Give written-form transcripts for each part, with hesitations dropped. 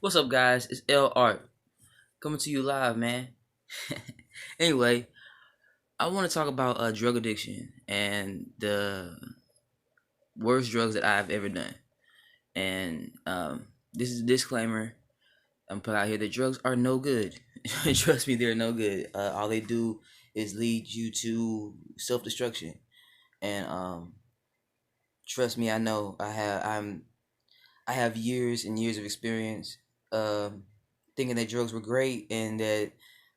What's up, guys? It's L Art coming to you live, man. Anyway, I want to talk about drug addiction and the worst drugs that I've ever done. And this is a disclaimer I'm putting out here: that drugs are no good. Trust me, they're no good. All they do is lead you to self destruction. And trust me, I know. I have years and years of experience um, thinking that drugs were great and that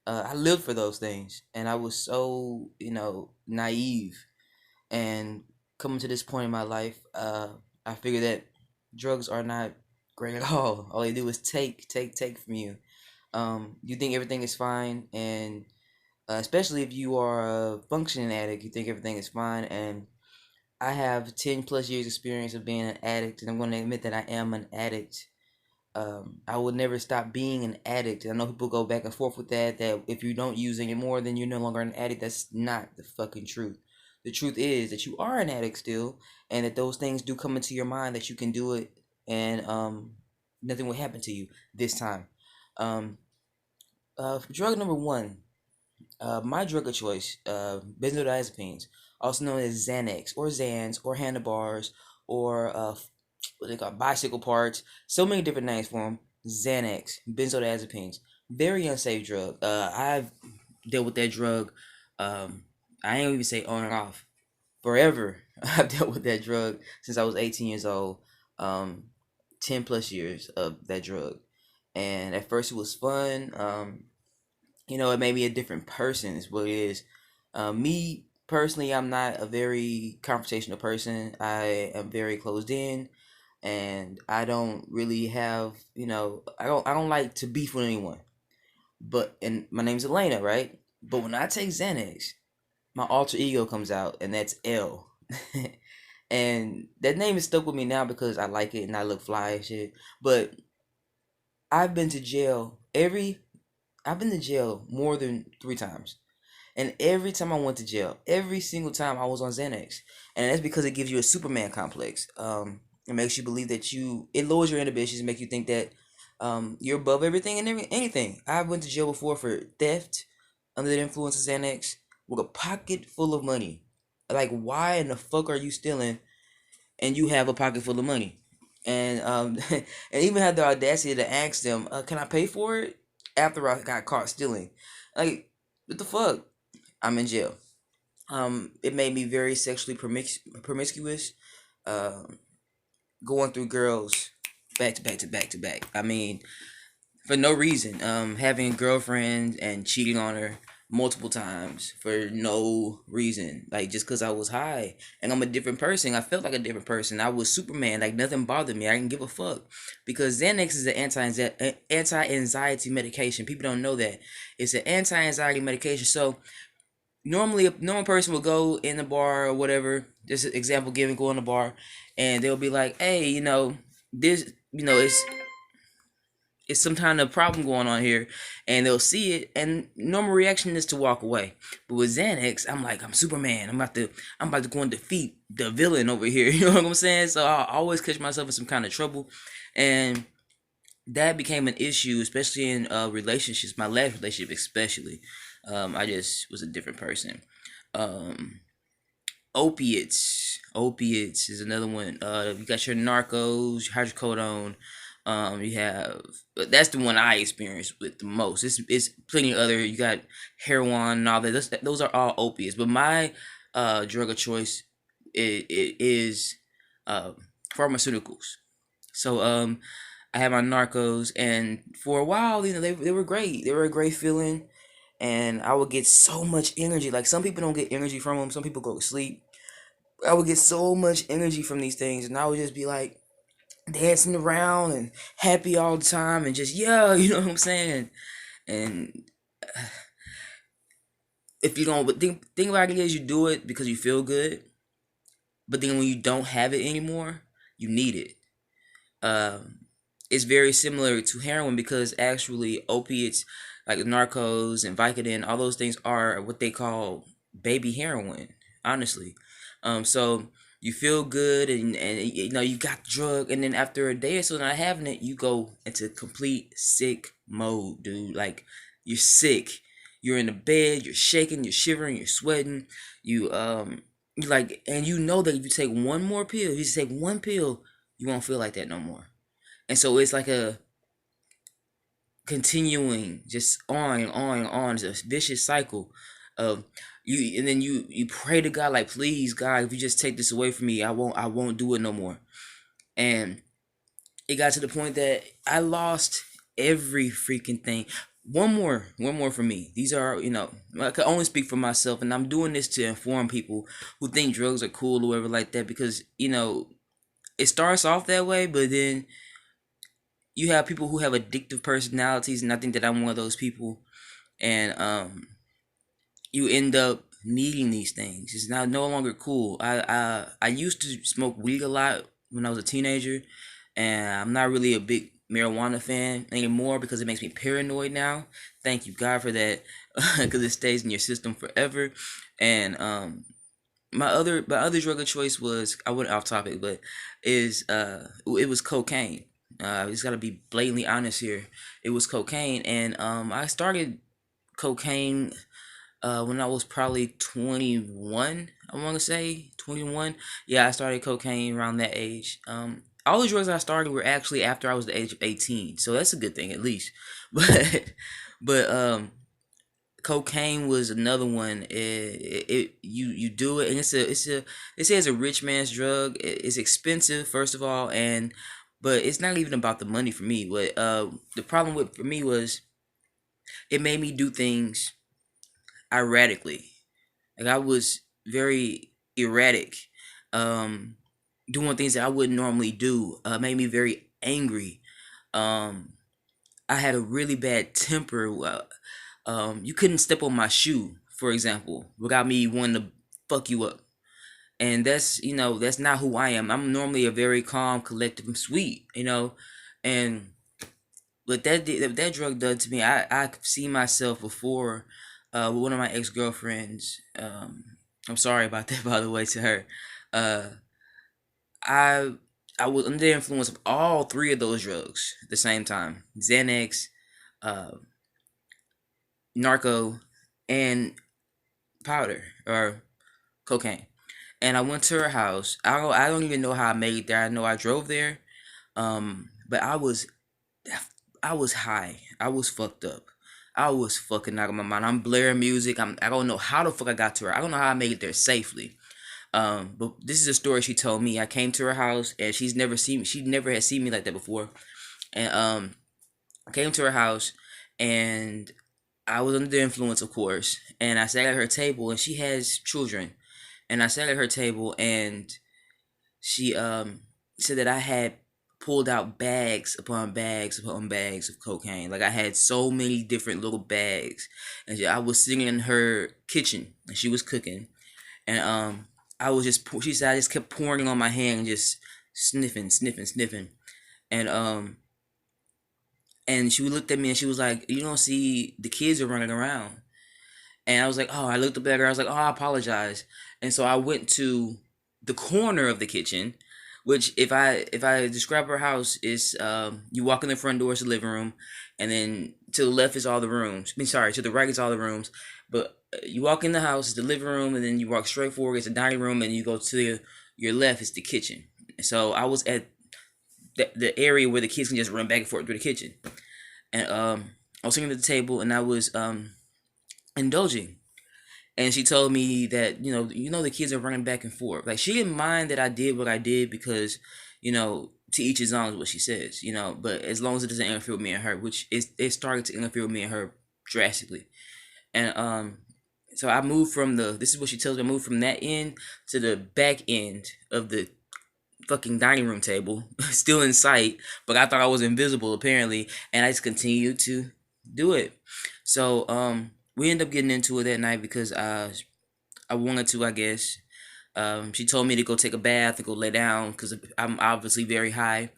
I lived for those things. And I was so, naive. And coming to this point in my life, I figured that drugs are not great at all. All they do is take from you. You think everything is fine, and especially if you are a functioning addict, you think everything is fine. And I have 10 plus years experience of being an addict, and I'm going to admit that I am an addict. I will never stop being an addict. I know people go back and forth with that if you don't use anymore, then you're no longer an addict. That's not the fucking truth. The truth is that you are an addict still, and that those things do come into your mind that you can do it, and nothing will happen to you this time. Um, Drug number one, my drug of choice, benzodiazepines, also known as Xanax or Xans or handlebars or what they call bicycle parts. So many different names for them. Xanax, benzodiazepines, very unsafe drug. I've dealt with that drug. Um, I ain't even say on and off forever. I've dealt with that drug since I was 18 years old. 10 plus years of that drug, and at first it was fun. It made me a different person is what it is. Me personally, I'm not a very confrontational person. I am very closed in, and I don't really have, I don't like to beef with anyone. But and my name's Elena, right? But when I take Xanax, my alter ego comes out, and that's L. And that name is stuck with me now because I like it and I look fly and shit. But I've been to jail every I've been to jail more than 3 times. And every time I went to jail, every single time I was on Xanax. And that's because it gives you a Superman complex. It makes you believe that it lowers your inhibitions, make you think that you're above everything and anything. I went to jail before for theft under the influence of Xanax with a pocket full of money. Like, why in the fuck are you stealing and you have a pocket full of money? And and even had the audacity to ask them, "Can I pay for it?" After I got caught stealing, like, what the fuck? I'm in jail. It made me very sexually promiscuous. Um, Going through girls back to back to back to back. I mean, for no reason. Having a girlfriend and cheating on her multiple times for no reason. Like, just because I was high and I'm a different person. I felt like a different person. I was Superman. Like, nothing bothered me. I didn't give a fuck. Because Xanax is an anti-anxiety medication. People don't know that. It's an anti-anxiety medication. So normally a normal person will go in the bar or whatever, just an example given, go in the bar, and they'll be like, hey, this, it's some kind of problem going on here, and they'll see it, and normal reaction is to walk away. But with Xanax, I'm like, I'm Superman. I'm about to go and defeat the villain over here. You know what I'm saying? So I always catch myself in some kind of trouble, and that became an issue, especially in relationships. My last relationship, especially, I just was a different person. Um, Opiates is another one. You got your Narcos, hydrocodone. You have, but that's the one I experienced with the most. It's plenty of other. You got heroin and all that. Those are all opiates. But my drug of choice it is uh, pharmaceuticals. So I had my Narcos, and for a while, they were great. They were a great feeling, and I would get so much energy. Like, some people don't get energy from them. Some people go to sleep. I would get so much energy from these things, and I would just be like dancing around and happy all the time, and just, yeah, you know what I'm saying. And if you don't, but think about it is, you do it because you feel good, but then when you don't have it anymore, you need it. Um, it's very similar to heroin because actually opiates like Narcos and Vicodin, all those things are what they call baby heroin. Honestly, so you feel good, and you know you got the drug, and then after a day or so not having it, you go into complete sick mode, dude. Like you're sick. You're in the bed, you're shaking, you're shivering, you're sweating, you like, and you know that if you take one more pill, you just take one pill, you won't feel like that no more. And so it's like a continuing just on and on and on. It's a vicious cycle of you, and then you pray to God like, please God, if you just take this away from me, I won't do it no more. And it got to the point that I lost every freaking thing. One more for me. These are, I can only speak for myself, and I'm doing this to inform people who think drugs are cool or whatever like that, because it starts off that way, but then you have people who have addictive personalities, and I think that I'm one of those people. And you end up needing these things. It's now no longer cool. I used to smoke weed a lot when I was a teenager, and I'm not really a big marijuana fan anymore because it makes me paranoid now. Thank you God for that, because it stays in your system forever. And my other drug of choice was, I went off topic, but it was cocaine. I just gotta be blatantly honest here. It was cocaine, and I started cocaine when I was probably 21. I want to say 21. Yeah, I started cocaine around that age. All the drugs I started were actually after I was the age of 18, so that's a good thing at least. But cocaine was another one. You do it, and they say it's a rich man's drug. It's expensive, first of all, and but it's not even about the money for me. But the problem with for me was it made me do things erratically. Like I was very erratic, um, doing things that I wouldn't normally do. Made me very angry. Um, I had a really bad temper. You couldn't step on my shoe, for example, without me wanting to fuck you up. And that's not who I am. I'm normally a very calm, collective, and sweet, and what that drug did to me, I see myself before, with one of my ex girlfriends. I'm sorry about that, by the way, to her. Uh, I I was under the influence of all three of those drugs at the same time: Xanax, uh, narco, and powder or cocaine. And I went to her house. I don't even know how I made it there. I know I drove there, but I was high. I was fucked up. I was fucking out of my mind. I'm blaring music. I don't know how the fuck I got to her. I don't know how I made it there safely. But this is a story she told me. I came to her house and she's never seen me. She never had seen me like that before. And I came to her house and I was under the influence, of course. And I sat at her table, and she has children. And I sat at her table, and she said that I had pulled out bags upon bags upon bags of cocaine. Like I had so many different little bags, and I was sitting in her kitchen, and she was cooking, and I was just she said I just kept pouring it on my hand and just sniffing, sniffing, sniffing, and she looked at me and she was like, "You don't see the kids are running around." And I was like, "Oh," I looked up at her. I was like, "Oh, I apologize." And so I went to the corner of the kitchen, which if I describe her house is, you walk in the front door is the living room, and then to the left is all the rooms. I mean, sorry, to the right is all the rooms. But you walk in the house, it's the living room, and then you walk straight forward, it's the dining room, and you go to your left, it's the kitchen. So I was at the area where the kids can just run back and forth through the kitchen, and I was sitting at the table, and I was indulging. And she told me that the kids are running back and forth. Like she didn't mind that I did what I did because, to each his own is what she says. But as long as it doesn't interfere with me and her, which it started to interfere with me and her drastically. And so I moved from this is what she tells me, I moved from that end to the back end of the fucking dining room table, still in sight, but I thought I was invisible apparently, and I just continued to do it. So we ended up getting into it that night because I wanted to, I guess. She told me to go take a bath and go lay down because I'm obviously very high,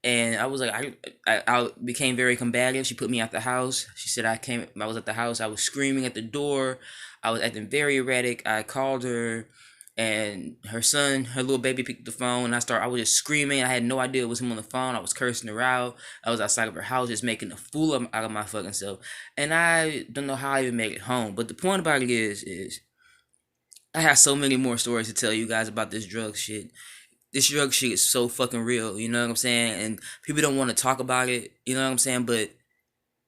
and I was like, I became very combative. She put me out the house. She said I was at the house. I was screaming at the door. I was acting very erratic. I called her, and her son, her little baby, picked up the phone, and I was just screaming. I had no idea it was him on the phone. I was cursing her out. I was outside of her house just making a fool out of my fucking self, and I don't know how I even made it home. But the point about it is I have so many more stories to tell you guys about this drug shit. This drug shit is so fucking real, you know what I'm saying? And people don't want to talk about it, you know what I'm saying? But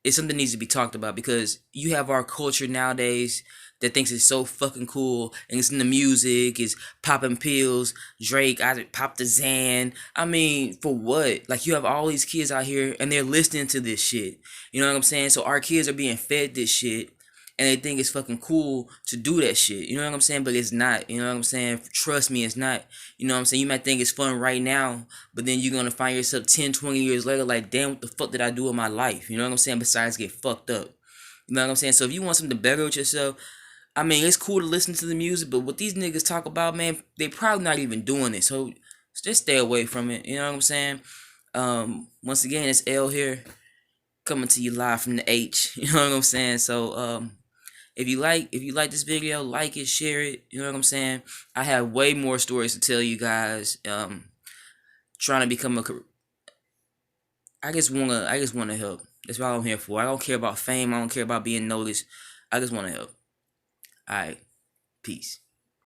it's something that needs to be talked about, because you have our culture nowadays that thinks it's so fucking cool, and it's in the music, it's popping pills. Drake, I popped the Xan. I mean, for what? Like, you have all these kids out here and they're listening to this shit. You know what I'm saying? So our kids are being fed this shit, and they think it's fucking cool to do that shit. You know what I'm saying? But it's not. You know what I'm saying? Trust me, it's not. You know what I'm saying? You might think it's fun right now, but then you're gonna find yourself 10, 20 years later like, damn, what the fuck did I do with my life? You know what I'm saying? Besides get fucked up. You know what I'm saying? So if you want something better with yourself, I mean, it's cool to listen to the music, but what these niggas talk about, man, they probably not even doing it. So just stay away from it. You know what I'm saying? Once again, it's L here, coming to you live from the H. You know what I'm saying? So if you like this video, like it, share it. You know what I'm saying? I have way more stories to tell you guys. Trying to become a. I just wanna help. That's what I'm here for. I don't care about fame. I don't care about being noticed. I just wanna help. All right, peace.